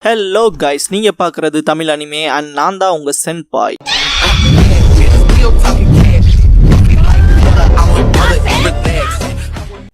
Hello guys, நீங்க பாக்குறது Tamil anime and நான் தான் உங்க சென்பாய்.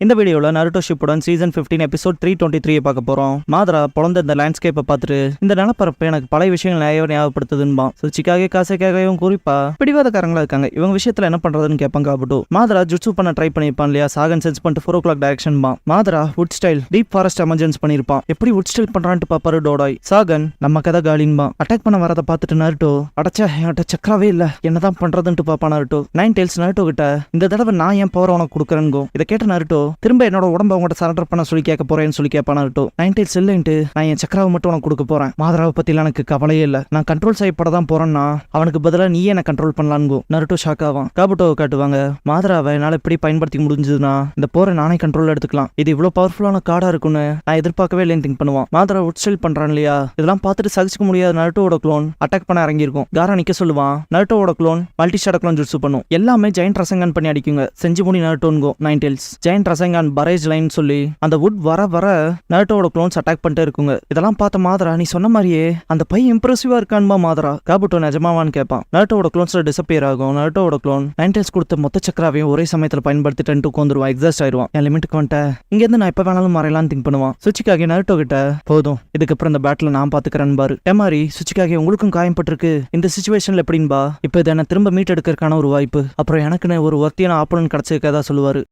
இந்த வீடியோவில் நருட்டோ ஷிப்புடன் சீசன் 15 எபிசோட் 323 பார்க்க போகிறோம். மாதரா பிறந்த இந்த லேண்ட்ஸ்கேப்பை பார்த்துட்டு இந்த நிலப்பரப்பு எனக்கு பழைய விஷயங்கள் நிறைய ஞாபகப்படுத்துதுன்பா. சுச்சிக்காக காசைக்காகவும் குறிப்பா பிடிவாதக்காரங்களா இருக்காங்க. இவங்க விஷயத்தில் என்ன பண்ணுறதுன்னு கேட்பாங்க. ஆபட்டு மாதரா ஜுட்சு பண்ண ட்ரை பண்ணியிருப்பான் இல்லையா, சாகன் சென்ஸ் பண்ணிட்டு 4 o'clock டைரக்ஷன் பா. Madara wood style deep forest emergence பண்ணியிருப்பான். எப்படி வுட் ஸ்டைல் பண்ணுறான்ட்டு பாப்பாரு டோடாய். சாகன் நம்ம கதை காலின்பா. அட்டாக் பண்ண வரதை பார்த்துட்டு நருட்டோ அடைச்சா என்கிட்ட சக்கராவே இல்லை, என்னதான் பண்ணுறதுன்ட்டு பாப்பா நருட்டோ. 9 tails நருட்டோ கிட்ட இந்த தடவை நான் ஏன் பவர் உனக்கு கொடுக்குறேங்கோ. இதை கேட்ட நருட்டோ திரும்ப என்னோட உடம்பு அவங்கள்ட்ட சரண்டர் பண்ண சொல்லி கேட்க போறேன்னு சொல்லி கேட்பான் நருட்டோ. 9 tails இல்லைன்ட்டு நான் என் சக்கராவை மட்டும் உனக்கு கொடுக்க போறேன். மாதராவை பத்திலாம் எனக்கு கவலையே இல்லை, நான் கண்ட்ரோல் செய்யப்பட தான் போறேன்னா அவனுக்கு பதிலாக நீயே என்ன கண்ட்ரோல் பண்ணலான்னு நருட்டோ ஷாக் ஆவான். காபுட்டோவை காட்டுவாங்க. மாதராவை என்னால் எப்படி பயன்படுத்தி முடிஞ்சதுன்னா இந்த போரை நானே கண்ட்ரோல் எடுத்துக்கலாம், இது இவ்வளவு பவர்ஃபுல்லான கார்டா இருக்குன்னு நான் எதிர்பார்க்கவே இல்லைன்னு திங்க் பண்ணுவான். மாதரா உட் ஸ்டைல் பண்றான் இல்லையா, இதெல்லாம் பார்த்துட்டு சகிச்சுக்க முடியாத நருட்டோட க்ளோன் அட்டாக் பண்ண இறங்கியிருக்கும். காரா நிக்க சொல்லுவான். நருட்டோட clone multi shot clone jutsu பண்ணும். எல்லாமே ஜெயண்ட் ரசங்கான் பண்ணி அடிக்குங்க. செஞ்சு முடி நருட்டோன்கோ 9 tails giant rasengan barrage line சொல்லி அந்த வுட் வர வர நருட்டோட க்ளோன்ஸ் அட்டாக் பண்ணிட்டே இருக்குங்க. இதெல்லாம் பார்த்த மாதரா நீ சொன்ன மாதிரியே அந்த பையன் இம்ப்ரெசிவா இருக்கான்பா. மாதரா காபுட்டோ நிஜமாவான்னு கேட்பான். நருட்டோட க்ளோன்ஸ்ல டிசப்பியர் ஆகும். நருட்டோட க்ளோன் 9 tails கொடுத்த மொத்த சக்கராவையும் ஒரே சமயத்தில் பயன்படுத்திட்டு உட்காந்துருவான். எக்ஸாஸ்ட் ஆயிடுவான். என் லிமிட்டுக்கு வந்துட்டேன், இங்க இருந்து நான் எப்ப வேணாலும் மறையலாம்னு திங்க் பண்ணுவான். சுச்சிக்காக நருட்டோ கிட்ட போதும், இதுக்கப்புறம் இந்த பேட்டில் நான் பாத்துக்கிறேன் பாரு. டெமாரி சுச்சிக்காக உங்களுக்கும் காயப்பட்டிருக்கு, இந்த சிச்சுவேஷன்ல எப்படின்பா, இப்ப இதை என்ன திரும்ப மீட் எடுக்கிறதுக்கான ஒரு வாய்ப்பு, அப்புறம் எனக்குன்னு ஒரு ஒர்த்தியான ஆப்போனன்ட் கிடைச்சிருக்கதா சொல்லுவாரு.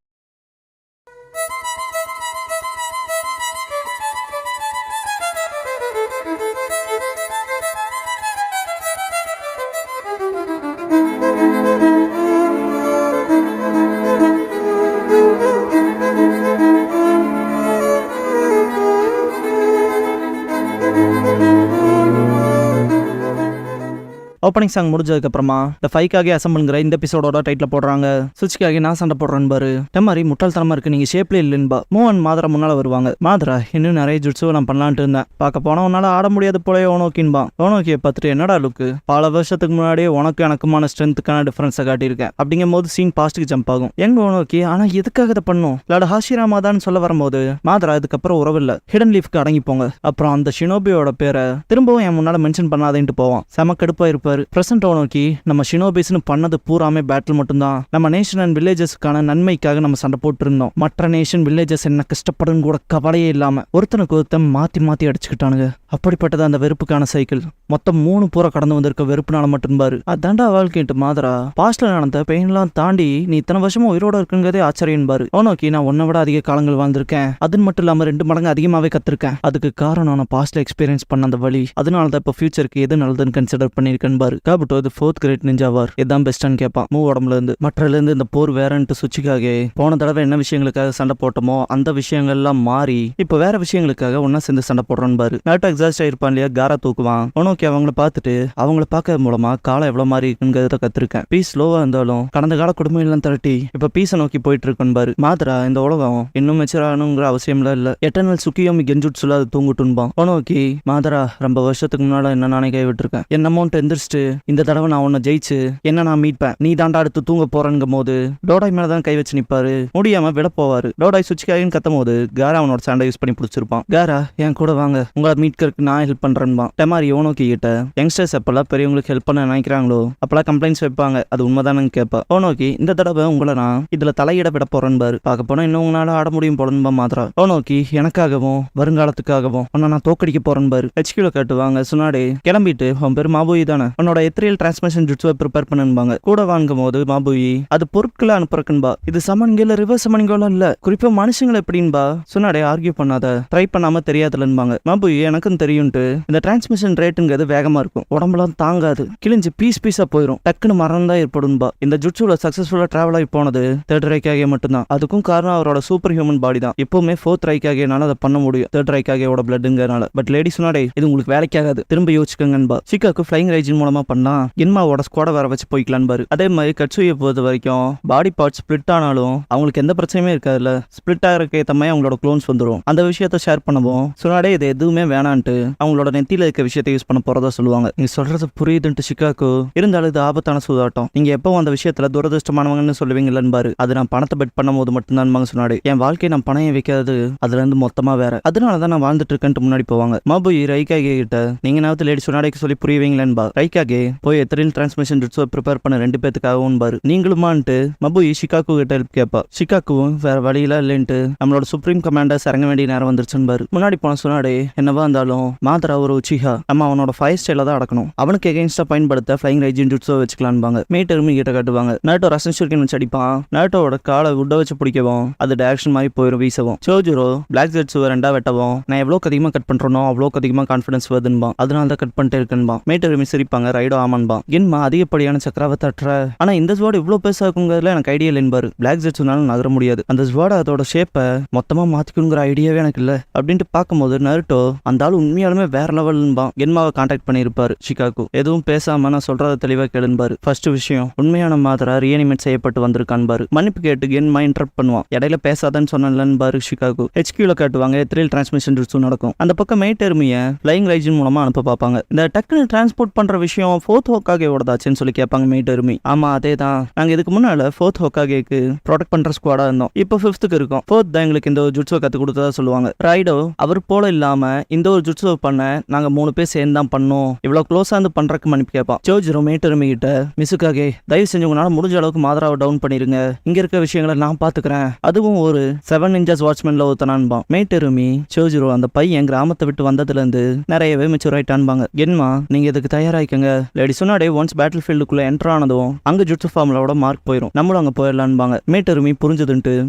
ஓப்பனிங் சாங் முடிஞ்சதுக்கு அப்புறமா இந்த ஃபைக்காக அசம்பிள்ங்கிற இந்த எபிசோடோட டைட்டில் போடுறாங்க. சுச்சிக்காக நான் சண்டை போடுறேன் பாரு. டெமாரி முட்டாள்தனமா இருக்கு, நீங்க ஷேப்ல இல்லைன்பா. மூவன் மாதரா முன்னால வருவாங்க. மாதரா இன்னும் நிறைய ஜுட்ஸுவை நான் பண்ணலான்ட்டு இருந்தேன், பார்க்க போனா உன்னால ஆட முடியாது போல ஓனோக்கின்பா. ஓனோக்கியை பார்த்துட்டு என்னடா லுக்கு, பல வருஷத்துக்கு முன்னாடியே உனக்கு எனக்குமான ஸ்ட்ரென்த்துக்கான டிஃபரன்ஸை காட்டியிருக்கேன் அப்படிங்கும் போது சீன் பாஸ்ட்டுக்கு ஜம்ப் ஆகும். எங்க ஓனோக்கி ஆனா எதுக்காக இதை பண்ணும் இல்லாட ஹாஷிராமா தான் சொல்ல வரும்போது மாதரா இதுக்கப்புறம் உறவு இல்லை, ஹிடன் லீஃப்க்கு அடங்கி போங்க, அப்புறம் அந்த ஷினோபியோட பேரை திரும்பவும் என் முன்னால மென்ஷன் பண்ணாதேன்ட்டு போவான். செம கடுப்பா இருப்பாரு. பிரசன்ட் ஓனோக்கி நம்ம ஷினோபிஸ்னு பண்ணது பூராமே பேட்டில் மட்டும்தான், நம்ம நேஷன் அண்ட் வில்லேஜஸ்க்கான நன்மைக்காக நம்ம சண்டை போட்டு இருந்தோம். மற்ற நேஷன் வில்லேஜஸ் என்ன கஷ்டப்படும் கூட கவலையே இல்லாம ஒருத்தனுக்கு ஒருத்தன் மாத்தி மாத்தி அடிச்சுக்கிட்டானுங்க. அப்படிப்பட்டது அந்த வெறுப்புக்கான சைக்கிள். மொத்தம் 3 பூரா கடந்து வந்திருக்க வெறுப்புனால மட்டும் பாரு. அதாண்டா வாழ்க்கைட்டு மாதரா. பாஸ்ட்ல நடந்த பெயின்லாம் தாண்டி நீ இத்தனை வருஷமும் உயிரோட இருக்குங்கிறதே ஆச்சரியம் பாரு. ஓனோக்கி நான் உன்னை விட அதிக காலங்கள் வாழ்ந்திருக்கேன், அது மட்டும் இல்லாம 2 மடங்கு அதிகமாவே கத்திருக்கேன். அதுக்கு காரணம் நான் பாஸ்ட்ல எக்ஸ்பீரியன்ஸ் பண்ண அந்த வழி, அதனாலதான் இப்ப ஃபியூச்சருக்கு எது நல்லதுன்னு கன்சிடர் பண்ணிருக்கேன் பாரு. காபுட்டோ இது 4th கிரேட் நிஞ்சா வார், இதுதான் பெஸ்டான்னு கேட்பான். மூவ் உடம்புல இருந்து மற்றல இருந்து இந்த போர் வேறன்ட்டு சுச்சிக்காக போன தடவை என்ன விஷயங்களுக்காக சண்டை போட்டோமோ அந்த விஷயங்கள்லாம் மாறி இப்ப வேற விஷயங்களுக்காக ஒன்னா சேர்ந்து சண்டை போடுறான்னு பாரு. நருட்டோ எக்ஸாஸ்ட் ஆயிருப்பான் இல்லையா, காரா தூக்குவான். ஓனோக்கி அவங்கள பார்த்துட்டு அவங்கள பார்க்கறது மூலமா காலம் எவ்வளவு மாறி இருக்குங்கிறத கத்திருக்கேன். பீஸ் ஸ்லோவா இருந்தாலும் கடந்த கால குடும்பம் எல்லாம் திரட்டி இப்ப பீஸை நோக்கி போயிட்டு இருக்குன்னு பாரு. மாதரா இந்த உலகம் இன்னும் மெச்சரானுங்கிற அவசியம்ல இல்ல, எட்டர்னல் சுக்கியோமி கெஞ்சுட்சுல அது தூங்குட்டுன்பான். ஓனோக்கி மாதரா ரொம்ப வருஷத்துக்கு முன்னால என்ன நானே கை விட்டுருக்கேன், என் அமௌண்ட் எந்திரிச்சிட்டு இந்த தடவை நான் உன்னை ஜெயிச்சு என்ன நான் மீட்பேன், நீ தாண்டா அடுத்து தூங்க போறேங்கும் போது டோடாய் மேலதான் கை வச்சு நிப்பாரு. முடியாம விட போவாரு. டோடாய் சுச்சிக்காயின்னு கத்தும் போது காரா அவனோட சாண்டை யூஸ் பண்ணி பிடிச்சிருப்பான். காரா என் கூட வாங்க, உங்களை மீட்கிறதுக்கு நான் ஹெல்ப் பண்றேன்பா. டெமாரி ஓனோக்கி கிட்ட யங்ஸ்டர்ஸ் எப்பெல்லாம் பெரியவங்களுக்கு ஹெல்ப் பண்ண நினைக்கிறாங்களோ அப்பெல்லாம் கம்ப்ளைண்ட்ஸ் வைப்பாங்க, அது உண்மைதானு கேட்பா. ஓனோக்கி இந்த தடவை உங்களை நான் இதுல தலையிட விட போறேன் பாரு, பார்க்க போனா இன்னும் உங்களால ஆட முடியும் போலன்பா. மாதரா ஓனோக்கி எனக்காகவும் வருங்காலத்துக்காகவும் உன்னை நான் தோக்கடிக்க போறேன் பாரு. ஹெச்கியூல காட்டுவாங்க. சுனாடே கிளம்பிட்டு உன் பேர் மாபோயி தானே, உன்னோட எத்ரியல் டிரான்ஸ்மிஷன் ஜுட்ஸுவை ப்ரிப்பேர் பண்ணுவாங்க. கூட வாங்கும் போது மாபுயி அது பொருட்களை அனுப்புறக்குன்பா. இது சமன்கள் ரிவர்ஸ் சமன்களும் இல்ல, குறிப்பா மனுஷங்களை எப்படின்பா. சுனாடே ஆர்கியூ பண்ணாத, ட்ரை பண்ணாம தெரியாதுலன்பாங்க. மாபுயி எனக்கும் தெரியும்ட்டு இந்த டிரான்ஸ்மிஷன் ரேட்டுங்கிறது வேகமா இருக்கும், உடம்புலாம் தாங்காது, கிழிஞ்சு பீஸ் பீஸா போயிடும், டக்குன்னு மரம் தான் ஏற்படும்பா. இந்த ஜுட்ஸுல சக்சஸ்ஃபுல்லா டிராவல் ஆகி போனது 3rd ரைக்காக மட்டும்தான். அதுக்கும் காரணம் அவரோட சூப்பர் ஹியூமன் பாடி தான். எப்பவுமே 4th ரைக்காகனால அதை பண்ண முடியும், 3rd ரைக்காகோட பிளட்ங்கிறனால. பட் லேடி சுனாடே இது உங்களுக்கு வேலைக்காகாது, திரும்ப யோசிச்சுக்கங்கன்பா. சிக்காக்கு ஃபிளைங் ரைஜின் மூலம் மூலமா பண்ணா கென்மாவோட ஸ்குவாட வேற வச்சு போய்க்கலான்னு பாரு. அதே மாதிரி கட்சுயை பொறுத்த வரைக்கும் பாடி பார்ட் ஸ்பிளிட் ஆனாலும் அவங்களுக்கு எந்த பிரச்சனையுமே இருக்காதுல்ல. ஸ்பிளிட் ஆகிறதுக்கு ஏற்ற மாதிரி அவங்களோட க்ளோன்ஸ் வந்துடும். அந்த விஷயத்த ஷேர் பண்ணவும் சுனாடே இது எதுவுமே வேணான்ட்டு அவங்களோட நெத்தியில இருக்க விஷயத்தை யூஸ் பண்ண போறதா சொல்லுவாங்க. நீ சொல்றது புரியுதுன்ட்டு ஷிகாக்கு இருந்தாலும் இது ஆபத்தான சூதாட்டம். நீங்க எப்போ அந்த விஷயத்துல துரதிருஷ்டமானவங்கன்னு சொல்லுவீங்கன்னு பாரு. அது நான் பணத்தை பெட் பண்ணும் போது மட்டும்தான் சொன்னாடு. என் வாழ்க்கையை நான் பணையம் வைக்காது அதுல இருந்து மொத்தமா வேற. அதனாலதான் நான் வாழ்ந்துட்டு இருக்கேன்ட்டு முன்னாடி போவாங்க. மபுயி ரைகாகே கிட்ட நீங்க நாவது லேடி சுனாடேக்கு சொல்லி புரியுவீங்களேன்னு பா. ரைகாகே போய் எத்தனையில் டிரான்ஸ்மிஷன் ரிட்ஸோ ப்ரிப்பேர் பண்ண 2 பேத்துக்காகவும் பாரு. நீங்களுமான்ட்டு மபுயி ஷிகாக்கு கிட்ட ஹெல்ப் கேட்பா. ஷிகாக்குவும் வேற வழியில இல்லைன்ட்டு நம்மளோட சுப்ரீம் கமாண்டர்ஸ் இறங்க வேண்டிய நேரம் வந்துருச்சுன்னு பாரு. முன்னாடி போன சுனாடே என்னவா இருந்தாலும் மாதரா ஒரு உச்சிஹா நம்ம அவனோட ஃபயர் ஸ்டைல தான் அடக்கணும். அவனுக்கு எகெயின்ஸ்டா பயன்படுத்த ஃபிளைங் ரைஜின் ஜுட்ஸோ வச்சுக்கலான்பாங்க. மேட்டருமி கிட்ட காட்டுவாங்க. நாட்டோ ரசன் ஷூர்கின் வச்சு அடிப்பான். நாட்டோட காலை உட்ட வச்சு பிடிக்கவும் அது டைரக்ஷன் மாதிரி போயிடும் வீசவும். சோஜுரோ பிளாக் ஜெட்ஸ் ரெண்டா வெட்டவும் நான் எவ்வளோக்கு அதிகமாக கட் பண்றனோ அவ்வளோக்கு அதிகமாக கான்ஃபிடன்ஸ் வருதுன்பா. அதனால தான் கட் பண்ணிட்டே இருக்குன்பா. மேட்டருமி சிரிப்பாங்க. ரைடோ ஆமான்பா. கென்மா அதிகப்படியான சக்கராவை தட்டுற ஆனா இந்த ஸ்வாட் இவ்வளோ பெருசா இருக்குங்கிறதுல எனக்கு ஐடியா இல்லைன்பாரு. பிளாக் ஜெட்ஸ்னால நகர முடியாது. அந்த ஸ்வாட் அதோட ஷேப்பை மொத்தமா மாத்திக்கணுங்கிற ஐடியாவே எனக்கு இல்ல அப்படின்ட்டு பார்க்கும்போது நருட்டோ அந்த ஆள் உண்மையாலுமே வேற லெவல்ன்பா. கென்மாவை கான்டாக்ட் பண்ணியிருப்பாரு ஷிகாக்கு. எதுவும் பேசாம நான் சொல்றத தெளிவா கேளுன்பாரு. ஃபர்ஸ்ட் விஷயம் உண்மையான மாதரா ரீஅனிமேட் செய்யப்பட்டு வந்திருக்கான்பாரு. மன்னிப்பு கேட்டு கென்மா இன்டரப்ட் பண்ணுவான். இடையில பேசாதன்னு சொன்னலன்பாரு ஷிகாக்கு. HQ-ல காட்டுவாங்க. த்ரில் டிரான்ஸ்மிஷன் ரிட்ஸும் நடக்கும். அந்த பக்கம் மெய்டெர்மிய ஃபிளைங் ரைஜின் மூலமா அனுப்ப பார்ப்பாங்க. இந்த டக்குன்னு டிரான்ஸ்போர்ட் பண்ற விஷயம் ஃபோர்த் ஹோக்காகேவோடதாச்சுன்னு சொல்லி கேட்பாங்க மெய்டெர்மி. ஆமா அதே தான். நாங்க இதுக்கு முன்னால ஃபோர்த் ஹோக்காகேக்கு ப்ரொடெக்ட் பண்ற ஸ்குவாடா இருந்தோம். இப்போ 5th இருக்கோம். ஃபோர்த் தான் எங்களுக்கு இந்த ஒரு ஜுட்ஸோ கத்து கொடுத்ததா சொல்லுவாங்க. ரைடோ அவர் போல இல்லாம இந்த ஒரு ஜுட்ஸோ பண்ண நாங்க 3 பேர் சேர்ந்து தான் பண்ணோம். இவ்வளவு க்ளோஸா இருந்து பண்றதுக்கு மன்னிப்பு கேட்பான். சோஜிரோ மேட்டருமி கிட்ட மிசுக்காகே தயவு செஞ்சு உங்களால முடிஞ்ச அளவுக்கு மாதராவை டவுன் பண்ணிருங்க. இங்க இருக்க விஷயங்களை நான் பாத்துக்கிறேன். அதுவும் ஒரு 7 இன்ச்சஸ் வாட்ச்மேன்ல ஒருத்தனான்பான். மேட்டருமி சோஜிரோ அந்த பையன் கிராமத்தை விட்டு வந்ததுல இருந்து நிறையவே மெச்சூர் ஆயிட்டான்பாங்க. கென்மா நீங்க இதுக்கு தயாராயிக்கங்க. லேடி சுனாடே ஒன்ஸ் பேட்டில் ஃபீல்டுக்குள்ள என்டர் ஆனதும் அங்க ஜுட்ஸு ஃபார்முலாவோட மார்க் போயிடும். நம்மளும் அங்க போயிடலான்பாங்க. மேட்டருமி புரிஞ்சுதுன்ட்டு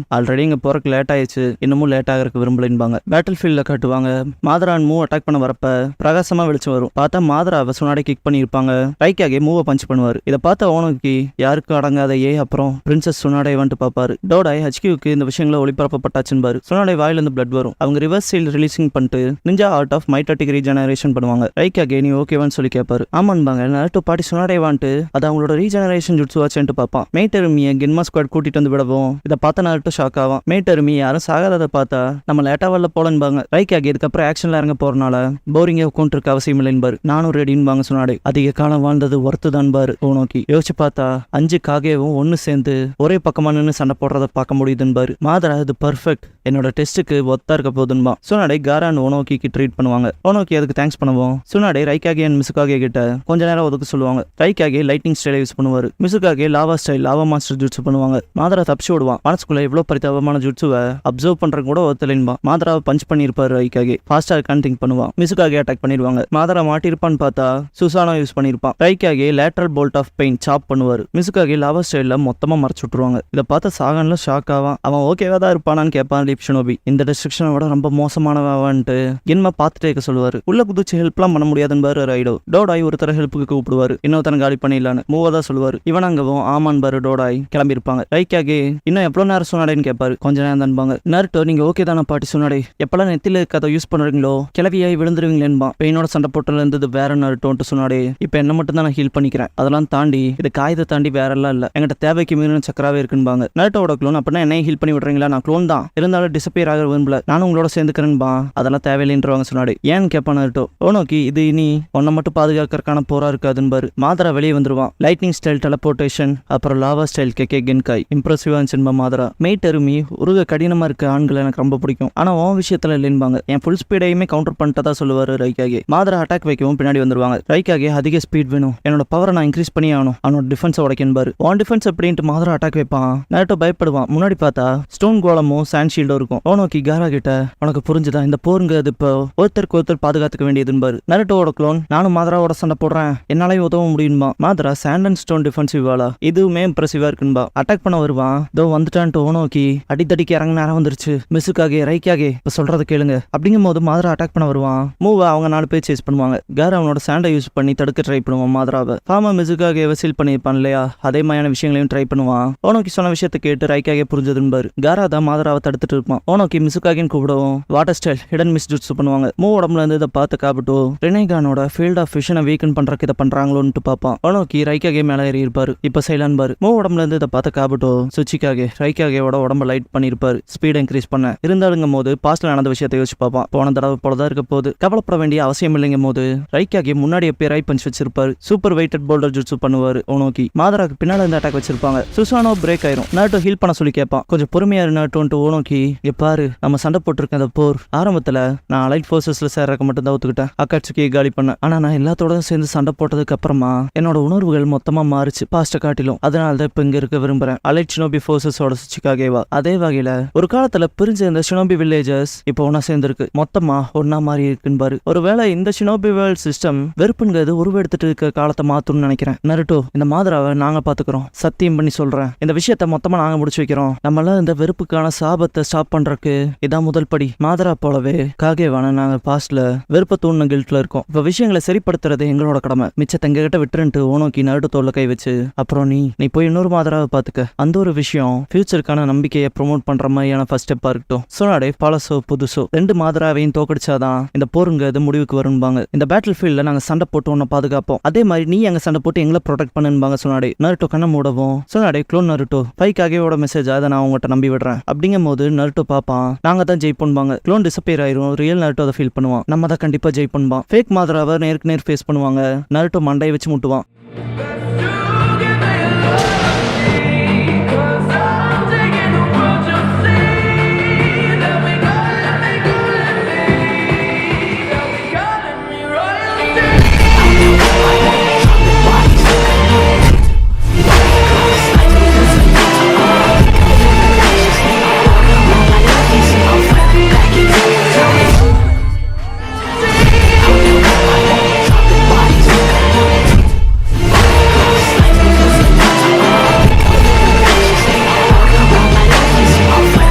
ஆல்ரெடி இங்க போறக்கு லேட் ஆயிடுச்சு இன்னமும் லேட் ஆகிறதுக்கு விரும்பலன்பாங்க. பேட்டில் ஃபீல்ட்ல காட்டுவாங்க. மாதரான் மூவ் அட்டாக் பண்ண வரப்ப பிரகாசமா வெளிச்சம் வரும். பார்த்தா மாதராவை சுனாடே கிக் பண்ணியிருப்பாங்க. ரைக்காகே மூவ பஞ்ச் பண்ணுவாரு. இதை பார்த்த ஓனோக்கி யாருக்கு அடங்காத அப்புறம் பிரின்சஸ் சுனாடே வந்துட்டு பாப்பாரு. டோடாய் HQ-க்கு இந்த விஷயங்களை ஒளிபரப்பப்பட்டாச்சுன்னு சுனாடே வாயிலிருந்து பிளட் வரும். அவங்க ரிவர்ஸ் சைல்டு ரிலீசிங் பண்ணிட்டு ninja art of mitotic regeneration பண்ணுவாங்க. ரைக்காகே நீ ஓகேவான்னு சொல்லி கேட்பாரு. ஆமான்பாங்க. நருட்டோ பாட்டி சுனாடே வான்ட்டு அது அவங்களோட ரீஜெனரேஷன் ஜுட்ஸு வாச்சுன்ட்டு பார்ப்பான். மேட்டருமியை கென்மா ஸ்குவாட் கூட்டிட்டு வந்து விடவும் இதை பார்த்த நருட்டோ ஷாக் ஆவான். மேட்டருமி யாரும் சாகாததை பார்த்தா நம்ம லேட்டா வரல போலன்பாங்க. ரைக்காகே இதுக்கப்புறம் ஆக்ஷன்ல இறங்க போறனால போரிங்க உட்காந்துருக்க அவசியம் இல்லைன்பாரு. நானும் ரெடின்பாங்க சுனாடே. அதிக காலம் வாழ்ந்தது ஒர்த்து தான் பாரு. ஓனோக்கி யோசிச்சு பார்த்தா 5 காகேவும் ஒன்னு சேர்ந்து ஒரே பக்கமா நின்று சண்டை போடுறத பார்க்க முடியுதுன்னு பாரு. மாதரா இது பர்ஃபெக்ட் என்னோட டெஸ்ட்டுக்கு ஒத்தா இருக்க போதுன்பா. சுனாடே காரான் ஓனோக்கிக்கு ட்ரீட் பண்ணுவாங்க. ஓனோக்கி அதுக்கு தேங்க்ஸ் பண்ணுவோம். சுனாடே ரைக்காகே அண்ட் மிசுகாகே கிட்ட கொஞ்ச நேரம் ஒதுக்க சொல்லுவாங்க. ரைக்காகே லைட்டிங் ஸ்டைலை யூஸ் பண்ணுவாரு. Mizukage lava style lava master jutsu பண்ணுவாங்க. மாதரா தப்பிச்சு விடுவான். மனசுக்குள்ள எவ்வளவு பரிதாபமான ஜுட்ஸுவை அப்சர்வ் பண்ற கூட ஒத்தலைன்பா. மாதராவை பஞ்ச் பண்ணிருப்பாரு. ரைக்காகே ஃபாஸ்டா இருக்கான்னு திங்க் பண்ணுவான். மிசுகாகே அட்டாக் பண்ணிடுவாங்க. மாதரா மாட்டிருப்பான்னு பார்த்தா சுசானோ யூஸ் பண்ணிருப்பான். Raikage lateral bolt of pain chop பண்ணுவாரு. மிசுகாகே லாவா ஸ்டைல்ல மொத்தமா மறைச்சு விட்டுருவாங்க. இதை பார்த்த சாகன்ல ஷாக் ஆவான். அவன் ஓகேவா தான் இருப்பானான்னு கேட்பான் லீப் ஷினோபி. இந்த டிஸ்ட்ரக்ஷனை விட ரொம்ப மோசமானவான்ட்டு கென்மா பார்த்துட்டே இருக்க சொல்லுவாரு. உள்ள குதிச்சு ஹெல்ப்லாம் பண்ண முடியாதுன்னு ரைடோ. டோடாய் ஒருத்தர ஹெல்ப்புக்கு கூப்பிடுவாரு. இன்னொருத்தன காலி பண்ணிடலான்னு மூவதா சொல்லுவாரு. இவன் அங்கவும் ஆமான் பாரு டோடாய் கிளம்பி இருப்பாங்க. ரைக்காகே இன்னும் எவ்வளவு நேரம் சொன்னாடேன்னு கேட்பாரு. கொஞ்ச நேரம் தான்பாங்க. நருட்டோ நீங்க ஓகே தானே பாட்டி சொன்னாடே எப்பெல்லாம் நெத்தில கதை யூஸ் பண்றீங்களோ கிளவியாய் விழுந்துருவீங்களேன்பா. பெயினோட சண்டை போட்டுல இருந்தது வேற நருட்டோன்ட்டு சொன்னாடே. இப்ப என்ன மட்டும் தான் நான் ஹீல் பண்ணிக்கிறேன். அதெல்லாம் தாண்டி இது காயத்தை தாண்டி வேற எல்லாம் இல்ல. எங்கிட்ட தேவைக்கு மீறின சக்கராவே இருக்குன்பாங்க. நருட்டோட க்ளோன் அப்படின்னா என்ன ஹீல் பண்ணி விடுறீங்களா? நான் க்ளோன் தான் இருந்தாலும் டிசப்பியர் ஆக விரும்பல. நானும் உங்களோட சேர்ந்துக்கிறேன்பா. அதெல்லாம் தேவையில்லைன்றவங்க சொன்னாடு. ஏன்னு கேட்பான் நருட்டோ. ஓனோக்கி இது இனி உன்னை மட்டும் பாதுகாக்கிறதுக்கான போரா இருக்காதுன்னு மாதரா வெளியே வந்துருவான். லைட்னிங் ஸ்டைல் டெலபோர்டேஷன் அப்புறம் லாவா ஸ்டைல் கெகே கென்காய் இம்ப்ரெசிவா இருந்துச்சுன்பா மாதரா. மெய்டருமி உருக கடினமா இருக்க ஆண்கள் எனக்கு ரொம்ப பிடிக்கும். ஆனா உன் விஷயத்துல இல்லைன்பாங்க. என் ஃபுல் ஸ்பீடையுமே கவுண்டர் பண்ணிட்டதா சொல்லுவாரு ரைக்காகே. மாதரா அட்டாக் வைக்கவும் பின்னாடி வந்துருவாங்க. ரைக்காகே அதிக ஸ்பீட் வேணும். என்னோட பவரை நான் இன்க்ரீஸ் பண்ணி ஆகணும். அவனோட டிஃபென்ஸ் உடைக்கன்பாரு. ஒன் டிஃபென்ஸ் அப்படின்ட்டு மாதரா அட்டாக் வைப்பான். நருட்டோ பயப்படுவான். முன்னாடி பார்த்தா ஸ்டோன் கோலமும் சாண்ட் ஷீல்டும் இருக்கும். ஓனோக்கி காரா கிட்ட உனக்கு புரிஞ்சுதா இந்த போருங்கிறது இப்போ ஒருத்தருக்கு ஒருத்தர் பாதுகாத்துக்க வேண்டியதுன்பாரு. நருட்டோட க்ளோன் நானும் மாதராவோட சண்டை போடுறேன் என்னாலையும் உதவ முடியுமா. மாதரா சாண்ட் அண்ட் ஸ்டோன் டிஃபென்சிவ் வாலா இதுவுமே இம்ப்ரெசிவா இருக்குன்பா. அட்டாக் பண்ண வருவான். தோ வந்துட்டான்ட்டு ஓனோக்கி அடித்தடிக்கு இறங்க நேரம் வந்துருச்சு. மிசுக்காகே ரைக்காகே இப்ப சொல்றத கேளுங்க அப்படிங்கும் போது மாதரா அட்டாக் பண்ண வருவான். மூவ அவங்க 4 பேர் சேஸ் பண்ணுவாங்க. காரா அவனோட சாண்டை யூஸ் பண்ணி தடுக்க ட்ரை பண்ணுவான் மாதராவை. ஃபார்மா மிசுக்காகே சீல் பண்ணியிருப்பான் இல்லையா அதே மாதிரியான விஷயங்களையும் ட்ரை பண்ணுவான். ஓனோக்கி சொன்ன விஷயத்தை கேட்டு ரைக்காகே புரிஞ்சதுன்பாரு. காரா தான் மாதராவை தடுத்துட்டு இருப்பான். ஓனோக்கி மிசுக்காகேன்னு கூப்பிடுவோம். Water style hidden miss jutsu பண்ணுவாங்க. மூவ் உடம்புல இருந்து இதை பார்த்து காப்பிட்டு ரெனேகானோட ஃபீல்ட் ஆஃப் விஷனை வீக்கன் பண்ற பண்றதுக்கு இதை பண்றாங்களோன்ட்டு பார்ப்பான். ஓனோக்கி ரைக்காகே மேலே ஏறி இருப்பாரு. இப்போ சைலான் பாரு மூ உடம்புல இருந்து இதை பார்த்த காபுட்டோ சுச்சிக்காகே ரைக்காகேவோட உடம்ப லைட் பண்ணிருப்பாரு, ஸ்பீட் இன்க்ரீஸ் பண்ண. இருந்தாலுங்கும் போது பாஸ்ட்ல நடந்த விஷயத்தை யோசிச்சு பார்ப்பான். போன தடவை போலதான் இருக்க போது கவலைப்பட வேண்டிய அவசியம் இல்லைங்கும் போது ரைக்காகே முன்னாடி எப்பயே ரைட் பஞ்ச் வச்சிருப்பாரு. சூப்பர் வெயிட்டட் போல்டர் ஜுட்சு பண்ணுவாரு ஓனோக்கி. மாதராக்கு பின்னால இருந்து அட்டாக் வச்சிருப்பாங்க. சுசானோ பிரேக் ஆயிரும். நாட்டோ ஹீல் பண்ண சொல்லி கேட்பான். கொஞ்சம் பொறுமையா இரு நாட்டோன்ட்டு ஓனோக்கி எப்பாரு நம்ம சண்டை போட்டிருக்க அந்த போர் ஆரம்பத்துல நான் அலைட் ஃபோர்ஸஸ்ல சேர்றக்க மட்டும் தான் ஒத்துக்கிட்டேன், அக்காட்சுக்கி காலி பண்ண. ஆனா நான் எல்லாத்தோட சேர்ந்து சண்டை போட்டதுக்கு அப்புறமா என்னோட உணர்வுகள் மொத்தமா மாறிச்சு பாஸ்ட காட்டிலும். அதனால தான் இப்ப இங்க இருக்க விரும்புறேன். அலைட் ஷினோபி ஃபோர்ஸஸோட சுச்சிக்காகேவா. அதே வகையில ஒரு காலத்துல பிரிஞ்ச இந்த ஷினோபி வில்லேஜஸ் இப்போ ஒன்னா சேர்ந்துருக்கு, மொத்தமா ஒன்னா மாறி இருக்குன்னு பாரு. ஒருவேளை இந்த ஷினோபி வேர்ல்ட் சிஸ்டம் வெறுப்புங்கிறது உருவெடுத்துட்டு இருக்க காலத்தை மாத்தும்னு நினைக்கிறேன். நருட்டோ இந்த மாதராவை நாங்க பாத்துக்கிறோம், சத்தியம் பண்ணி சொல்றேன். இந்த விஷயத்த மொத்தமா நாங்க முடிச்சு வைக்கிறோம். நம்மள இந்த வெறுப்புக்கான சாபத்தை ஸ்டாப் பண்றதுக்கு இதான் முதல் படி. மாதரா போலவே காகேவான நாங்க பாஸ்ட்ல வெறுப்ப தூண்ன கில்ட்ல இருக்கோம். இப்ப விஷயங்களை சரிப்படுத்துறது எங்களோட கடமை. மிச்சத்தை எங்க கிட்ட விட்டுருன்ட்டு ஓனோக்கி நருட்டோ தோல்ல கை வச்சு அப்புறம் நீ போய் இன்னொரு மாதராவை பாத்துக்க. அந்த ஒரு விஷயம் ஃபியூச்சருக்கான நம்பிக்கையை ப்ரொமோட் பண்ற மாதிரியான ஃபர்ஸ்ட் ஸ்டெப்பா இருக்கட்டும். சொன்னாடே பழசோ புதுசோ ரெண்டு மாதராவையும் தோக்கடிச்சாதான் இந்த போருங்கிறது முடிவுக்கு வரும்பாங்க. இந்த பேட்டில் ஃபீல்ட்ல நாங்க சண்டை போட்டு உன்னை பாதுகாப்போம், அதே மாதிரி நீ அங்க சண்டை போட்டு எங்களை ப்ரொடெக்ட் பண்ணுபாங்க. சொன்னாடே நருட்டோ கண்ணை மூடவும் சொன்னாடே க்ளோன் நருட்டோ ஃபைக்காகேவோட மெசேஜ் அதை நான் உங்கள்கிட்ட நம்பி விடுறேன் அப்படிங்கும் போது நருட்டோ பாப்பான் நாங்க தான் ஜெயிப்போம்பாங்க. க்ளோன் டிசப்பியர் ஆயிரும், ரியல் நருட்டோ அதை ஃபீல் பண்ணுவான், நம்ம தான் கண்டிப்பா ஜெயிப்போம்பான். ஃபேக் மாதராவை நேருக்கு நேர் ஃபேஸ் பண்ணுவாங்க. நருட்டோ மண்டையை வச்சு முட்டுவான்.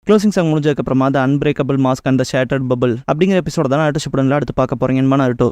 க்ளோசிங் சாங் முடிஞ்சதுக்கு அப்புறமா the unbreakable mask and the shattered bubble அப்படிங்கிற எபிசோட தான் அடுத்த ஷிப்டன்ல அடுத்து பார்க்க போறீங்கன்னு நருட்டோ.